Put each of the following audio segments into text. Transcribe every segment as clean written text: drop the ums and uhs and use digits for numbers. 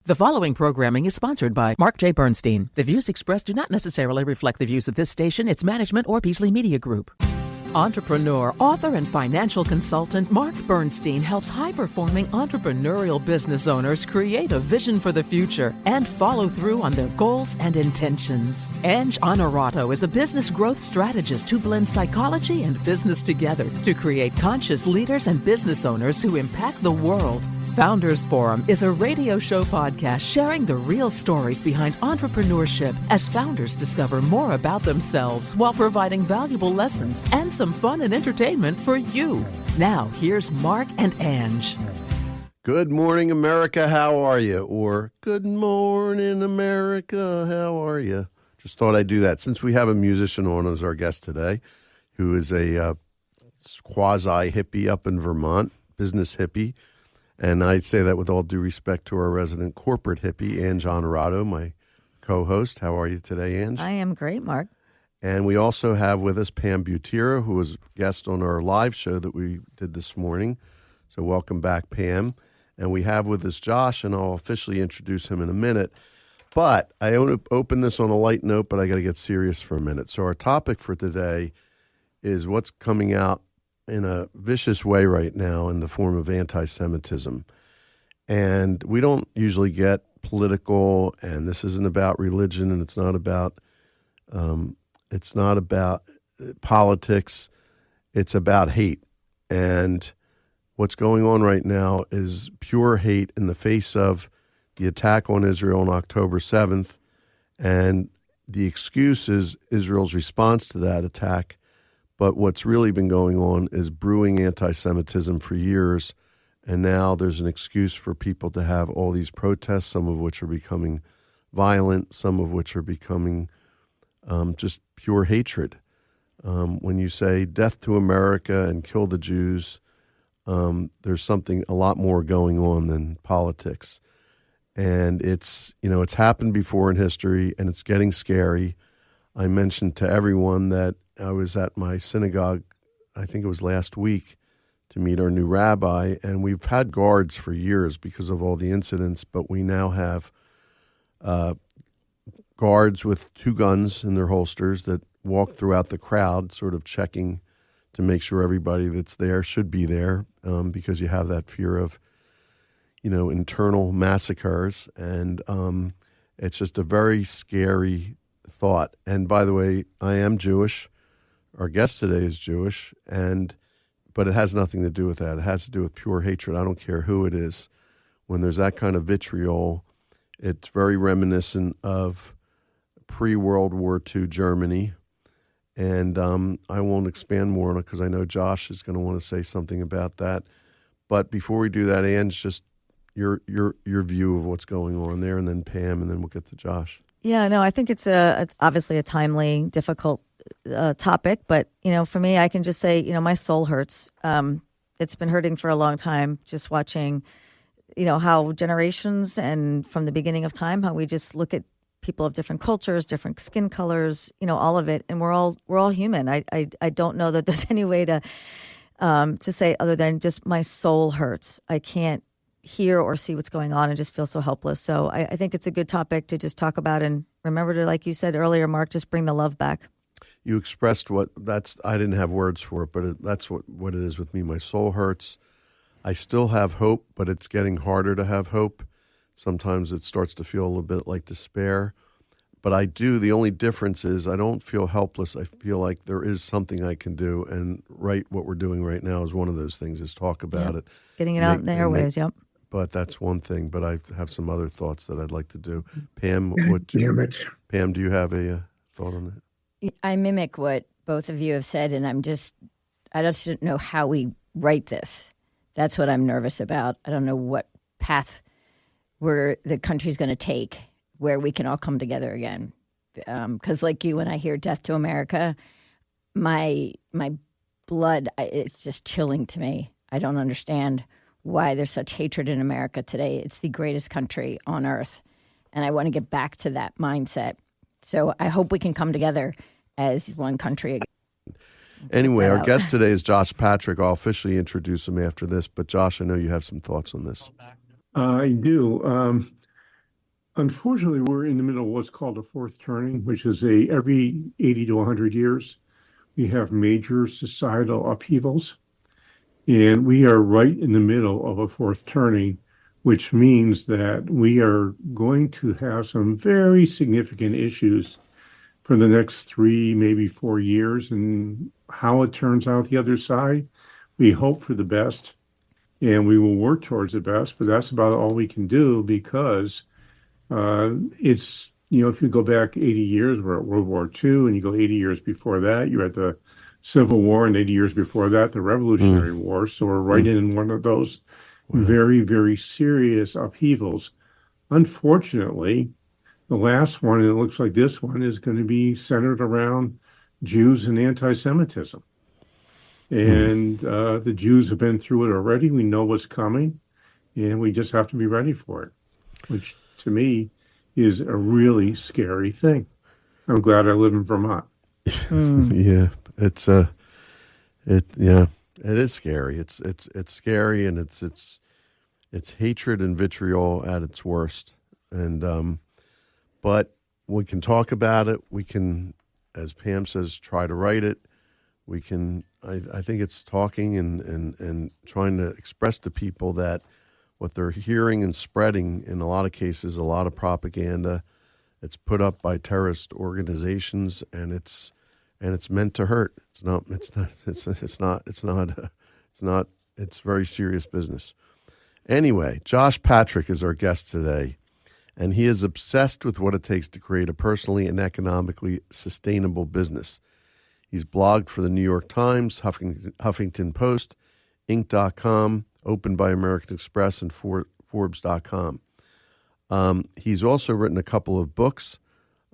The following programming is sponsored by Mark J. Bernstein. The views expressed do not necessarily reflect the views of this station, its management, or Beasley Media Group. Entrepreneur, author, and financial consultant Mark Bernstein helps high-performing entrepreneurial business owners create a vision for the future and follow through on their goals and intentions. Ange Honorato is a business growth strategist who blends psychology and business together to create conscious leaders and business owners who impact the world. Founders Forum is a radio show podcast sharing the real stories behind entrepreneurship as founders discover more about themselves while providing valuable lessons and some fun and entertainment for you. Now, here's Mark and Ange. Good morning, America. How are you? Or good morning, America. How are you? Just thought I'd do that since we have a musician on as our guest today who is a quasi-hippie up in Vermont, business hippie. And I say that with all due respect to our resident corporate hippie, Ange Honorato, my co-host. How are you today, Ange? I am great, Mark. And we also have with us Pam Butera, who was a guest on our live show that we did this morning. So welcome back, Pam. And we have with us Josh, and I'll officially introduce him in a minute. But I open this on a light note, but I got to get serious for a minute. So our topic for today is what's coming out in a vicious way right now in the form of anti-Semitism. And we don't usually get political, and this isn't about religion, and it's not about politics. It's about hate. And what's going on right now is pure hate in the face of the attack on Israel on October 7th, and the excuse is Israel's response to that attack. But what's really been going on is brewing anti-Semitism for years, and now there's an excuse for people to have all these protests, some of which are becoming violent, some of which are becoming just pure hatred. When you say death to America and kill the Jews, there's something a lot more going on than politics. And it's happened before in history, and it's getting scary. I mentioned to everyone that I was at my synagogue, I think it was last week, to meet our new rabbi, and we've had guards for years because of all the incidents, but we now have guards with two guns in their holsters that walk throughout the crowd, sort of checking to make sure everybody that's there should be there, because you have that fear of, internal massacres, and it's just a very scary thought. And by the way, I am Jewish. Our guest today is Jewish, but it has nothing to do with that. It has to do with pure hatred. I don't care who it is. When there's that kind of vitriol, it's very reminiscent of pre-World War II Germany. And I won't expand more on it because I know Josh is going to want to say something about that. But before we do that, Ange, just your view of what's going on there, and then Pam, and then we'll get to Josh. Yeah, no, I think it's obviously a timely, difficult topic, but for me, I can just say, my soul hurts. It's been hurting for a long time, just watching, how generations and from the beginning of time, how we just look at people of different cultures, different skin colors, all of it, and we're all human. I don't know that there's any way to say other than just my soul hurts. I can't hear or see what's going on and just feel so helpless. So I think it's a good topic to just talk about, and remember to, like you said earlier, Mark, just bring the love back. You expressed I didn't have words for it, but that's what it is with me. My soul hurts. I still have hope, but it's getting harder to have hope. Sometimes it starts to feel a little bit like despair. But I do. The only difference is I don't feel helpless. I feel like there is something I can do. And what we're doing right now is one of those things, is talk about it. Getting it out in the airwaves, yep. But that's one thing. But I have some other thoughts that I'd like to do. Pam, Pam, do you have a thought on that? I mimic what both of you have said, and I just don't know how we write this. That's what I'm nervous about. I don't know what path the country's going to take where we can all come together again. Because like you, when I hear death to America, my blood, it's just chilling to me. I don't understand why there's such hatred in America today. It's the greatest country on earth, and I want to get back to that mindset. So I hope we can come together as one country again. Anyway, our guest today is Josh Patrick. I'll officially introduce him after this. But Josh, I know you have some thoughts on this. I do. Unfortunately, we're in the middle of what's called a fourth turning, which is every 80 to 100 years, we have major societal upheavals. And we are right in the middle of a fourth turning, which means that we are going to have some very significant issues for the next 3, maybe 4 years. And how it turns out the other side, we hope for the best and we will work towards the best, but that's about all we can do because if you go back 80 years, we're at World War II, and you go 80 years before that, you're at the Civil War, and 80 years before that, the Revolutionary War. So we're right in one of those very, very serious upheavals. Unfortunately, the last one, and it looks like this one, is going to be centered around Jews and anti-Semitism. And the Jews have been through it already. We know what's coming, and we just have to be ready for it, which to me is a really scary thing. I'm glad I live in Vermont. Yeah, it is scary. It's scary, and it's hatred and vitriol at its worst. And but we can talk about it. We can, as Pam says, try to write it. We can. I think it's talking and trying to express to people that what they're hearing and spreading in a lot of cases, a lot of propaganda. It's put up by terrorist organizations, and it's meant to hurt. It's very serious business. Anyway, Josh Patrick is our guest today, and he is obsessed with what it takes to create a personally and economically sustainable business. He's blogged for the New York Times, Huffington Post, Inc.com, Open by American Express, and Forbes.com. He's also written a couple of books.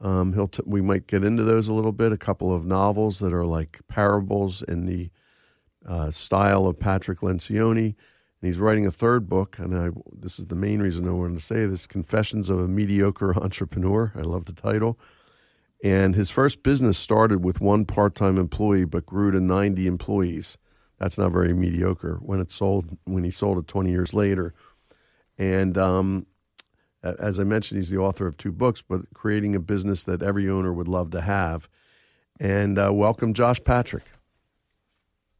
We might get into those a little bit, a couple of novels that are like parables in the style of Patrick Lencioni. And he's writing a third book, and this is the main reason I wanted to say this, Confessions of a Mediocre Entrepreneur. I love the title. And his first business started with one part-time employee but grew to 90 employees. That's not very mediocre when he sold it 20 years later. And as I mentioned, he's the author of 2 books, but creating a business that every owner would love to have. And welcome, Josh Patrick.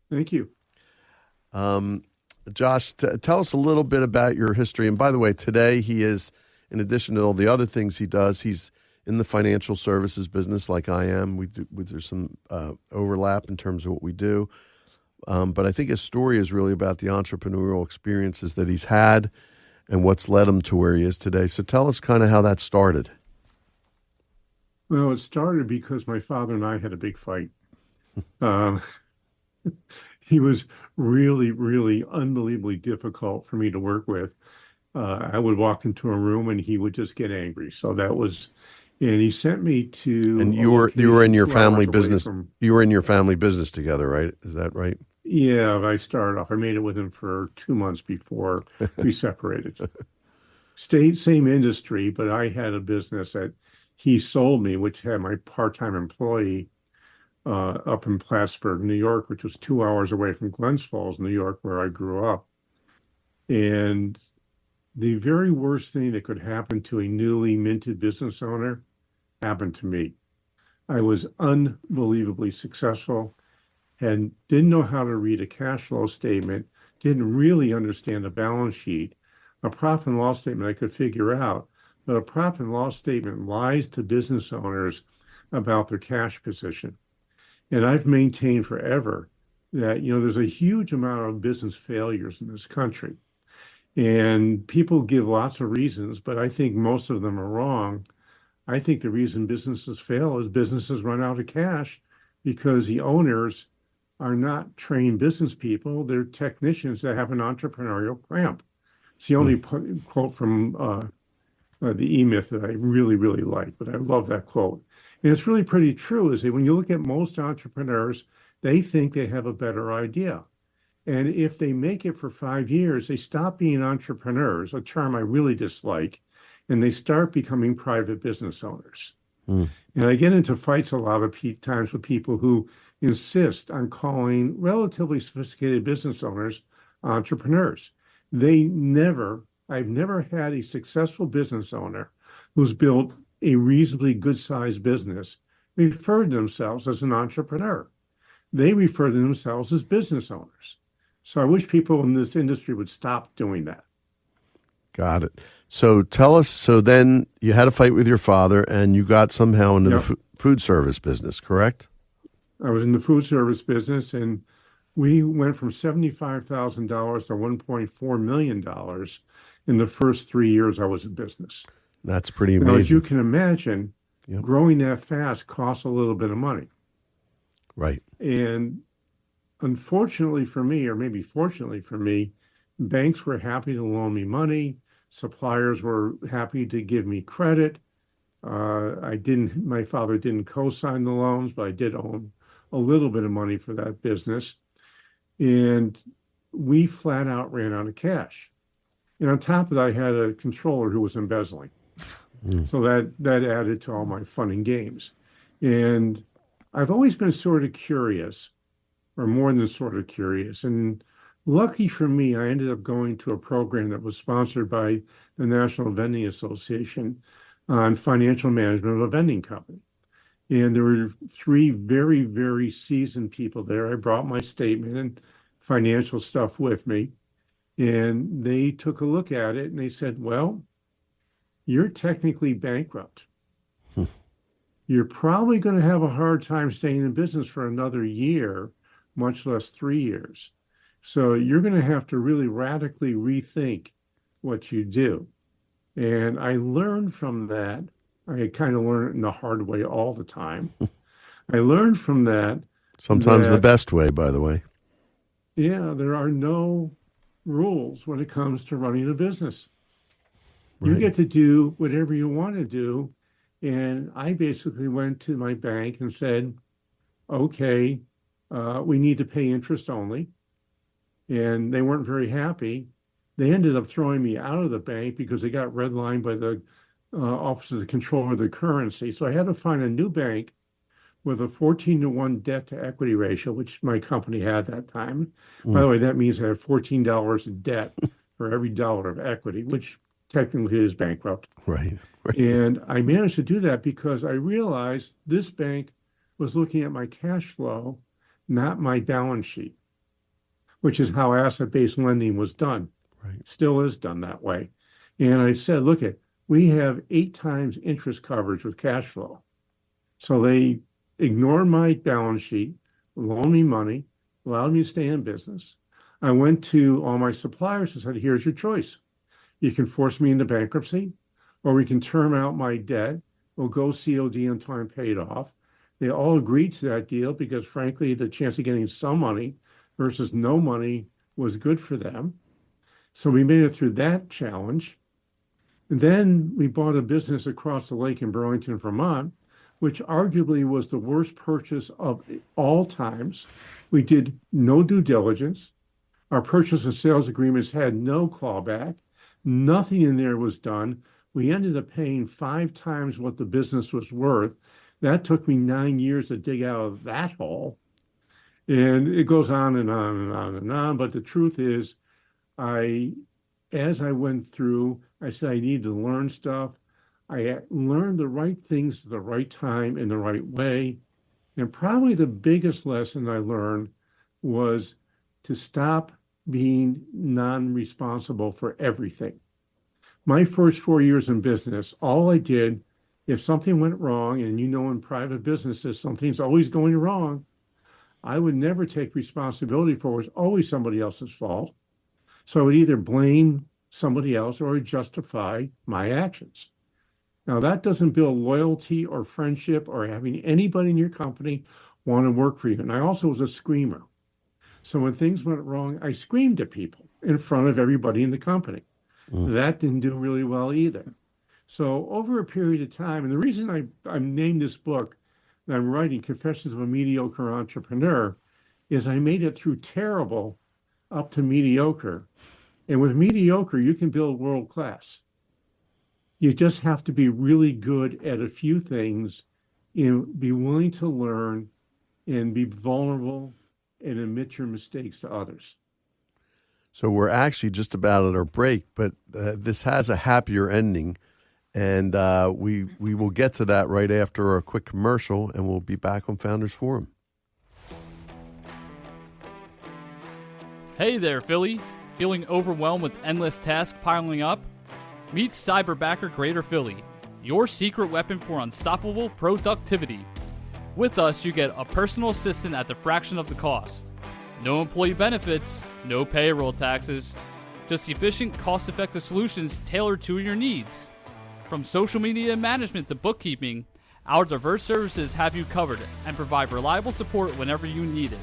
Thank you. Josh, tell us a little bit about your history. And by the way, today he is, in addition to all the other things he does, he's in the financial services business like I am. There's some overlap in terms of what we do. But I think his story is really about the entrepreneurial experiences that he's had and what's led him to where he is today. So tell us kind of how that started. Well, it started because my father and I had a big fight. He was really, really unbelievably difficult for me to work with. I would walk into a room and he would just get angry. So that was, and he sent me to. And you were in your family business. You were in your family business together, right? Is that right? Yeah, I started off. I made it with him for 2 months before we separated. Same industry, but I had a business that he sold me, which had my part-time employee up in Plattsburgh, New York, which was 2 hours away from Glens Falls, New York, where I grew up. And the very worst thing that could happen to a newly minted business owner happened to me. I was unbelievably successful and didn't know how to read a cash flow statement, didn't really understand a balance sheet. A profit and loss statement I could figure out, but a profit and loss statement lies to business owners about their cash position. And I've maintained forever that, there's a huge amount of business failures in this country. And people give lots of reasons, but I think most of them are wrong. I think the reason businesses fail is businesses run out of cash because the owners are not trained business people. They're technicians that have an entrepreneurial cramp. It's the only quote from the E-Myth that I really, really like, but I love that quote. And it's really pretty true, is that when you look at most entrepreneurs, they think they have a better idea. And if they make it for 5 years, they stop being entrepreneurs, a term I really dislike, and they start becoming private business owners. And I get into fights a lot of times with people who insist on calling relatively sophisticated business owners entrepreneurs. I've never had a successful business owner who's built a reasonably good-sized business refer to themselves as an entrepreneur. They refer to themselves as business owners. So I wish people in this industry would stop doing that. Got it. So tell us, so then you had a fight with your father and you got somehow into the food service business, correct? I was in the food service business, and we went from $75,000 to $1.4 million in the first 3 years I was in business. That's pretty amazing. Now, as you can imagine, growing that fast costs a little bit of money. Right. And unfortunately for me, or maybe fortunately for me, banks were happy to loan me money. Suppliers were happy to give me credit. My father didn't co-sign the loans, but I did own a little bit of money for that business. And we flat out ran out of cash. And on top of that, I had a controller who was embezzling. So that added to all my fun and games. And I've always been sort of curious, or more than sort of curious. And lucky for me, I ended up going to a program that was sponsored by the National Vending Association on financial management of a vending company. And there were 3 very, very seasoned people there. I brought my statement and financial stuff with me. And they took a look at it and they said, well, you're technically bankrupt. You're probably going to have a hard time staying in business for another year, much less 3 years. So you're going to have to really radically rethink what you do. And I learned from that. I kind of learned it in the hard way all the time. I learned from that. Sometimes the best way, by the way. Yeah, there are no rules when it comes to running a business. You get to do whatever you want to do. And I basically went to my bank and said, okay, we need to pay interest only. And they weren't very happy. They ended up throwing me out of the bank because they got redlined by the Office of the Controller of the Currency. So I had to find a new bank with a 14-to-1 debt to equity ratio, which my company had that time. By the way, that means I had $14 in debt for every dollar of equity, which technically is bankrupt. Right. And I managed to do that because I realized this bank was looking at my cash flow, not my balance sheet, which is how asset-based lending was done. Right. Still is done that way. And I said, look, we have 8 times interest coverage with cash flow. So they ignored my balance sheet, loaned me money, allowed me to stay in business. I went to all my suppliers and said, here's your choice. You can force me into bankruptcy, or we can term out my debt. We'll go COD until I'm paid off. They all agreed to that deal because, frankly, the chance of getting some money versus no money was good for them. So we made it through that challenge. And then we bought a business across the lake in Burlington, Vermont, which arguably was the worst purchase of all times. We did no due diligence. Our purchase and sales agreements had no clawback. Nothing in there was done. We ended up paying 5 times what the business was worth. That took me 9 years to dig out of that hole. And it goes on and on and on and on. But the truth is, as I went through, I said I needed to learn stuff. I learned the right things at the right time in the right way. And probably the biggest lesson I learned was to stop being non-responsible for everything. My first 4 years in business, all I did, if something went wrong, and in private businesses, something's always going wrong, I would never take responsibility for it. It was always somebody else's fault. So I would either blame somebody else or justify my actions. Now, that doesn't build loyalty or friendship or having anybody in your company want to work for you. And I also was a screamer. So when things went wrong, I screamed at people in front of everybody in the company. That didn't do really well either. So over a period of time, and the reason I named this book that I'm writing, Confessions of a Mediocre Entrepreneur, is I made it through terrible up to mediocre. And with mediocre, you can build world class. You just have to be really good at a few things and be willing to learn and be vulnerable and admit your mistakes to others. So we're actually just about at our break, but this has a happier ending. And we will get to that right after a quick commercial, and we'll be back on Founders Forum. Hey there, Philly. Feeling overwhelmed with endless tasks piling up? Meet Cyberbacker Greater Philly, your secret weapon for unstoppable productivity. With us, you get a personal assistant at the fraction of the cost. No employee benefits, no payroll taxes, just efficient, cost-effective solutions tailored to your needs. From social media management to bookkeeping, our diverse services have you covered and provide reliable support whenever you need it.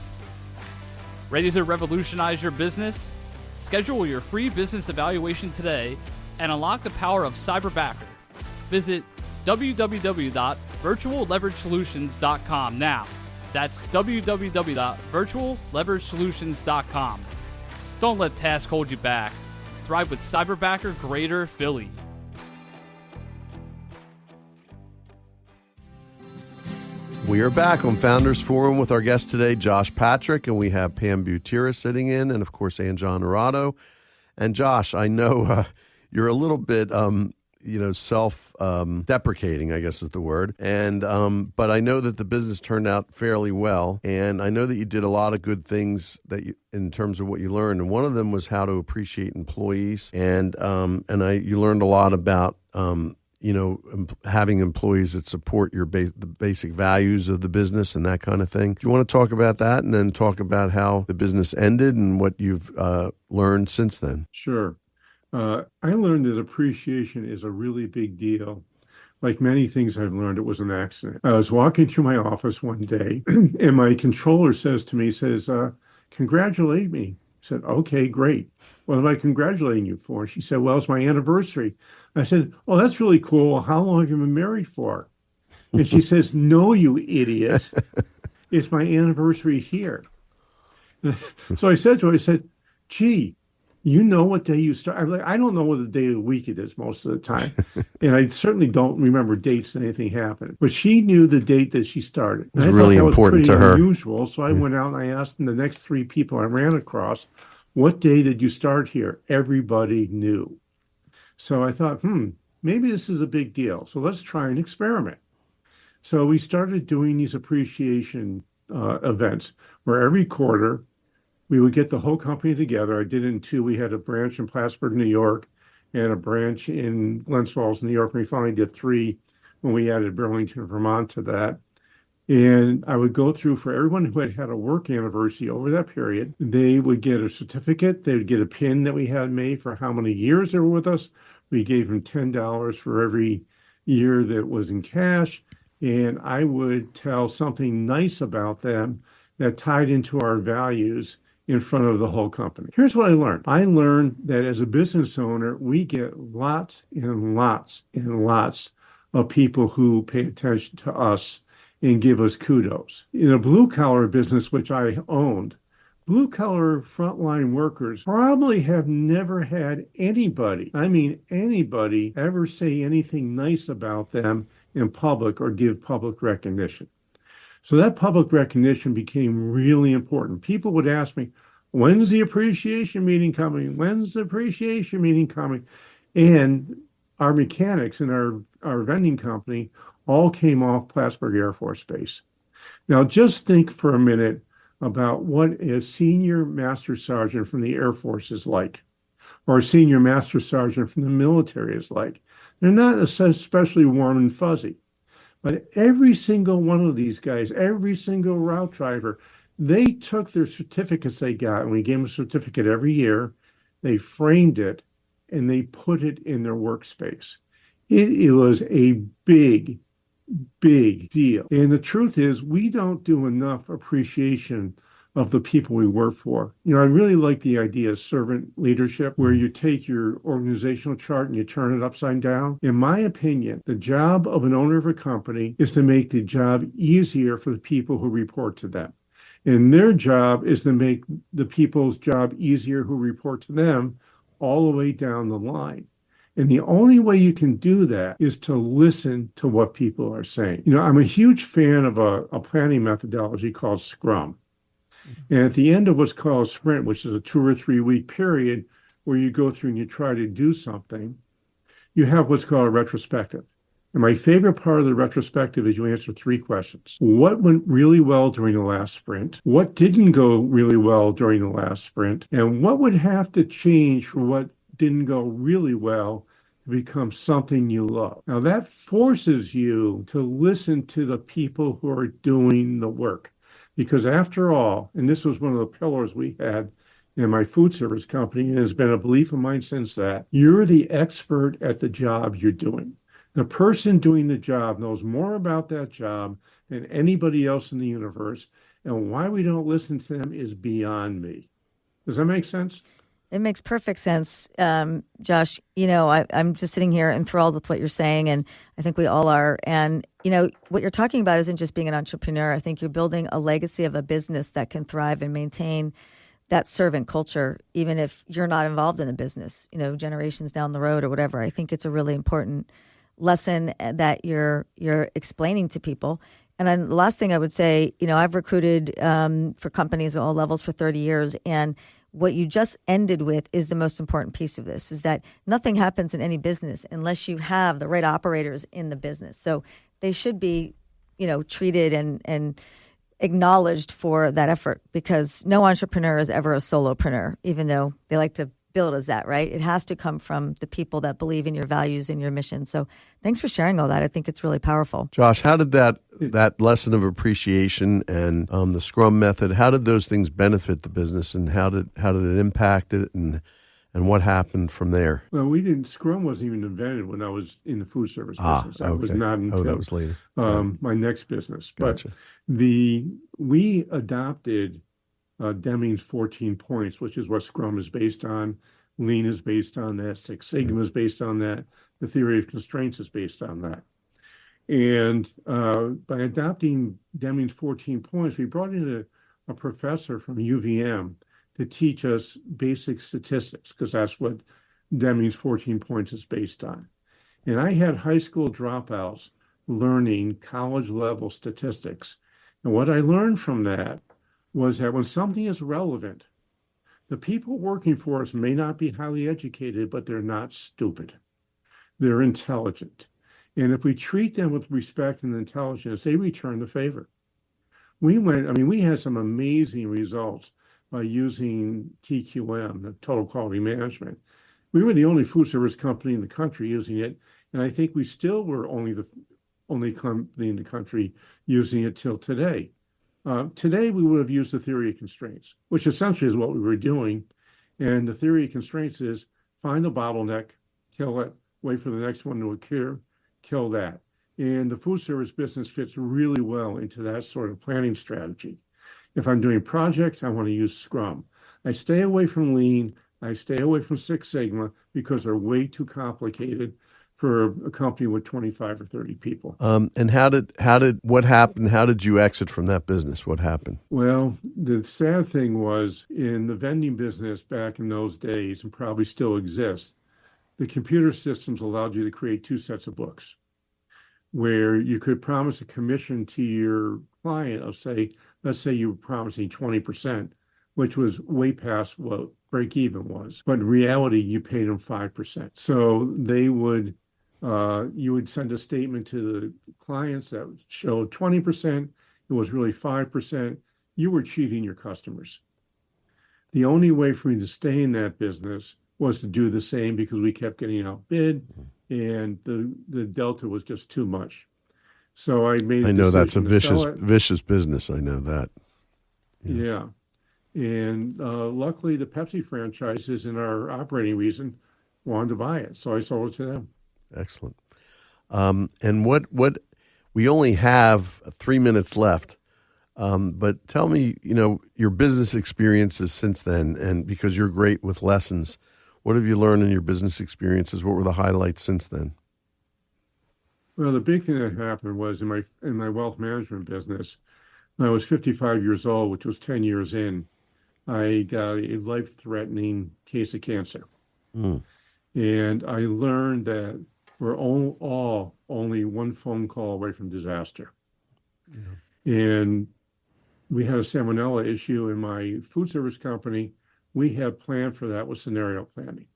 Ready to revolutionize your business? Schedule your free business evaluation today and unlock the power of Cyberbacker. Visit www.virtualleveragesolutions.com now. That's www.virtualleveragesolutions.com. Don't let tasks hold you back. Thrive with Cyberbacker Greater Philly. We are back on Founders Forum with our guest today, Josh Patrick, and we have Pam Butera sitting in, and of course, Anjan Arado. And Josh, I know you're a little bit, self-deprecating, I guess is the word. And but I know that the business turned out fairly well, and I know that you did a lot of good things in terms of what you learned. And one of them was how to appreciate employees, and you learned a lot about having employees that support the basic values of the business and that kind of thing. Do you want to talk about that and then talk about how the business ended and what you've learned since then? Sure. I learned that appreciation is a really big deal. Like many things I've learned, it was an accident. I was walking through my office one day and my controller says, congratulate me. I said, okay, great. What am I congratulating you for? She said, well, it's my anniversary. I said, oh, that's really cool. How long have you been married for? And she says, no, you idiot. It's my anniversary here. So I said to her, gee, you know what day you start? I'm like, I don't know what the day of the week it is most of the time. And I certainly don't remember dates that anything happened. But she knew the date that she started. It was really important to her. Unusual. So I went out and I asked the next three people I ran across, what day did you start here? Everybody knew. So I thought, maybe this is a big deal. So let's try an experiment. So we started doing these appreciation events where every quarter we would get the whole company together. I did it in two. We had a branch in Plattsburgh, New York, and a branch in Glens Falls, New York. And we finally did three when we added Burlington, Vermont to that. And I would go through for everyone who had had a work anniversary over that period. They would get a certificate. They would get a pin that we had made for how many years they were with us. We gave them $10 for every year that was in cash. And I would tell something nice about them that tied into our values in front of the whole company. Here's what I learned. I learned that as a business owner, we get lots and lots and lots of people who pay attention to us and give us kudos. In a blue-collar business, which I owned, blue-collar frontline workers probably have never had anybody, ever say anything nice about them in public or give public recognition. So that public recognition became really important. People would ask me, when's the appreciation meeting coming? When's the appreciation meeting coming? And our mechanics in our vending company all came off Plattsburgh Air Force Base. Now, just think for a minute about what a senior master sergeant from the Air Force is like, or a senior master sergeant from the military is like. They're not especially warm and fuzzy. But every single one of these guys, every single route driver, they took their certificates they got, and we gave them a certificate every year. They framed it, and they put it in their workspace. It was a big, big deal. And the truth is, we don't do enough appreciation of the people we work for. I really like the idea of servant leadership, where you take your organizational chart and you turn it upside down. In my opinion, the job of an owner of a company is to make the job easier for the people who report to them. And their job is to make the people's job easier who report to them all the way down the line. And the only way you can do that is to listen to what people are saying. I'm a huge fan of a planning methodology called Scrum. And at the end of what's called a sprint, which is a 2 or 3 week period where you go through and you try to do something, you have what's called a retrospective. And my favorite part of the retrospective is you answer 3 questions. What went really well during the last sprint? What didn't go really well during the last sprint? And what would have to change for what didn't go really well to become something you love? Now, that forces you to listen to the people who are doing the work. Because after all, and this was one of the pillars we had in my food service company, and has been a belief of mine since that, you're the expert at the job you're doing. The person doing the job knows more about that job than anybody else in the universe, and why we don't listen to them is beyond me. Does that make sense? It makes perfect sense, Josh. I'm just sitting here enthralled with what you're saying, and I think we all are. And, what you're talking about isn't just being an entrepreneur. I think you're building a legacy of a business that can thrive and maintain that servant culture, even if you're not involved in the business, generations down the road or whatever. I think it's a really important lesson that you're explaining to people. And then the last thing I would say, I've recruited for companies at all levels for 30 years, and what you just ended with is the most important piece of this, is that nothing happens in any business unless you have the right operators in the business. So they should be, treated and acknowledged for that effort, because no entrepreneur is ever a solopreneur, even though they like to build as that, right? It has to come from the people that believe in your values and your mission. So thanks for sharing all that. I think it's really powerful. Josh, how did that lesson of appreciation and the Scrum method, how did those things benefit the business, and how did it impact it, and what happened from there? Well, Scrum wasn't even invented when I was in the food service business. That okay. was not until that was later. My next business. Gotcha. But we adopted Deming's 14 points, which is what Scrum is based on. Lean is based on that. Six Sigma is based on that. The theory of constraints is based on that. And by adopting Deming's 14 points, we brought in a professor from UVM to teach us basic statistics, because that's what Deming's 14 points is based on. And I had high school dropouts learning college level statistics. And what I learned from that was that when something is relevant, the people working for us may not be highly educated, but they're not stupid. They're intelligent. And if we treat them with respect and intelligence, they return the favor. We had some amazing results by using TQM, the Total Quality Management. We were the only food service company in the country using it, and I think we still were the only company in the country using it till today. Today, we would have used the theory of constraints, which essentially is what we were doing. And the theory of constraints is find a bottleneck, kill it, wait for the next one to occur, kill that. And the food service business fits really well into that sort of planning strategy. If I'm doing projects, I want to use Scrum. I stay away from Lean. I stay away from Six Sigma because they're way too complicated for a company with 25 or 30 people. And what happened? How did you exit from that business? What happened? Well, the sad thing was, in the vending business back in those days, and probably still exists, the computer systems allowed you to create 2 sets of books, where you could promise a commission to your client of, let's say you were promising 20%, which was way past what break even was. But in reality, you paid them 5%. So you would send a statement to the clients that showed 20%. It was really 5%. You were cheating your customers. The only way for me to stay in that business was to do the same, because we kept getting outbid, and the delta was just too much. So I made a decision. I know that's a vicious business. I know that. Yeah. And luckily, the Pepsi franchises in our operating region wanted to buy it, so I sold it to them. Excellent. And what we only have 3 minutes left, but tell me, your business experiences since then, and because you're great with lessons, what have you learned in your business experiences? What were the highlights since then? Well, the big thing that happened was in my wealth management business, when I was 55 years old, which was 10 years in, I got a life-threatening case of cancer. And I learned that we're all only one phone call away from disaster. Yeah. And we had a salmonella issue in my food service company. We had planned for that with scenario planning.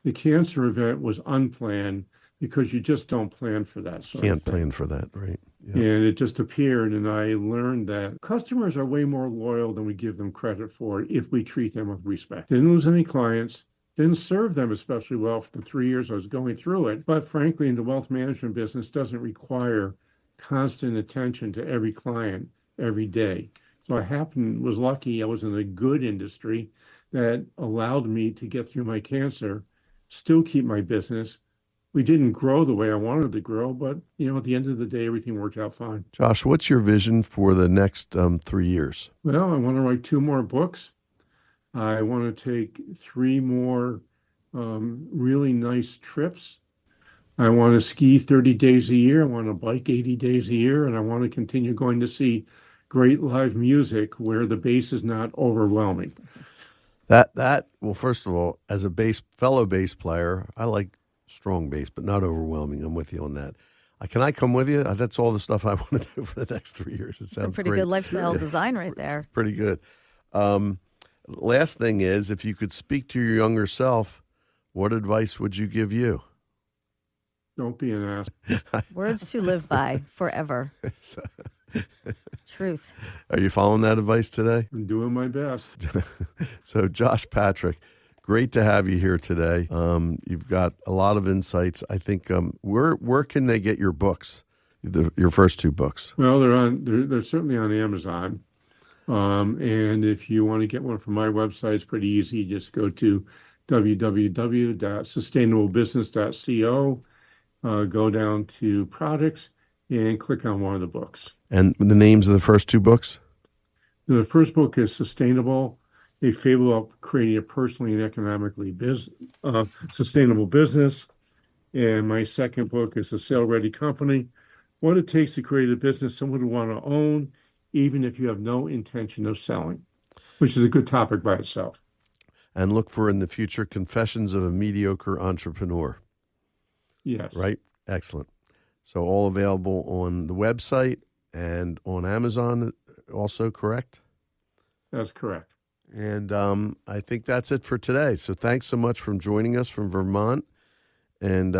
The cancer event was unplanned because you just don't plan for that sort of Can't thing. plan for that, right? Yeah. And it just appeared, and I learned that customers are way more loyal than we give them credit for if we treat them with respect. Didn't lose any clients, didn't serve them especially well for the 3 years I was going through it. But frankly, in the wealth management business doesn't require constant attention to every client every day. So I was lucky I was in a good industry that allowed me to get through my cancer, still keep my business. We didn't grow the way I wanted to grow, but at the end of the day, everything worked out fine. Josh, what's your vision for the next 3 years? Well, I want to write 2 more books. I want to take 3 more really nice trips. I want to ski 30 days a year. I want to bike 80 days a year, and I want to continue going to see great live music where the bass is not overwhelming. Well, first of all, as a fellow bass player, I like strong bass, but not overwhelming. I'm with you on that. Can I come with you? That's all the stuff I want to do for the next 3 years. It sounds It's a pretty great. good lifestyle design right there. It's pretty good. Last thing is, if you could speak to your younger self, what advice would you give you? Don't be an ass. Words to live by forever. Truth. Are you following that advice today? I'm doing my best. So, Josh Patrick, great to have you here today. You've got a lot of insights. I think where can they get your books, your first 2 books? Well, they're certainly on Amazon. And if you want to get one from my website, it's pretty easy. Just go to www.sustainablebusiness.co, go down to products, and click on one of the books. And the names of the first 2 books? The first book is Sustainable, a fable of creating a personally and economically sustainable business. And my second book is A Sale-Ready Company, what it takes to create a business someone would want to own, even if you have no intention of selling, which is a good topic by itself. And look for in the future Confessions of a Mediocre Entrepreneur. Yes. Right? Excellent. So all available on the website and on Amazon also, correct? That's correct. And I think that's it for today. So thanks so much for joining us from Vermont. And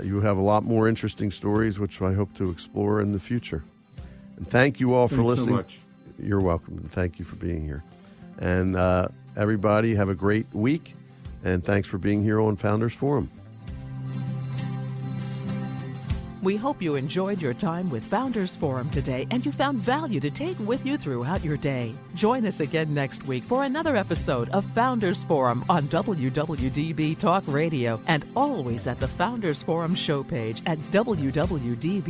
you have a lot more interesting stories, which I hope to explore in the future. And thank you all for listening. Thanks so much. You're welcome. And thank you for being here. And everybody have a great week. And thanks for being here on Founders Forum. We hope you enjoyed your time with Founders Forum today and you found value to take with you throughout your day. Join us again next week for another episode of Founders Forum on WWDB Talk Radio and always at the Founders Forum show page at WWDBAM.com.